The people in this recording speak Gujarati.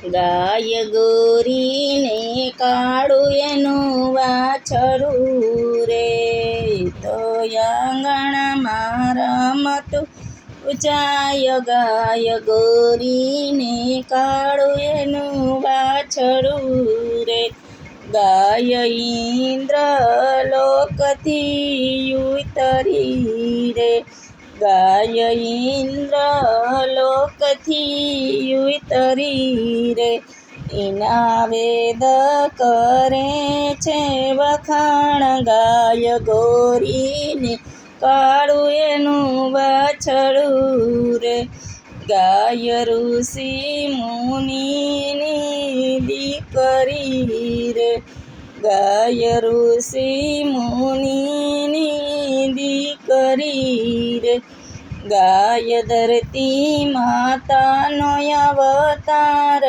ગાય ગોરીને કાળું એનું વાછરું રે, તો આંગણામાં રમતું જાય. ગાય ગોરીને કાળું એનું વાછરું રે, ગાય ઇન્દ્રલોકથી ઉતરી રે, ગાય ઇન્દ્રલોકથી ઉતરી રે. એના વેદ કરે છે વખાણ, ગાય ગોરીને કાળું એનું વાછરું રે. ગાય ઋષિ મુનિની દીકરી રે, ગાય ઋષિ મુનિની દીકરી રે. ગાય ધરતી માતાનો અવતાર,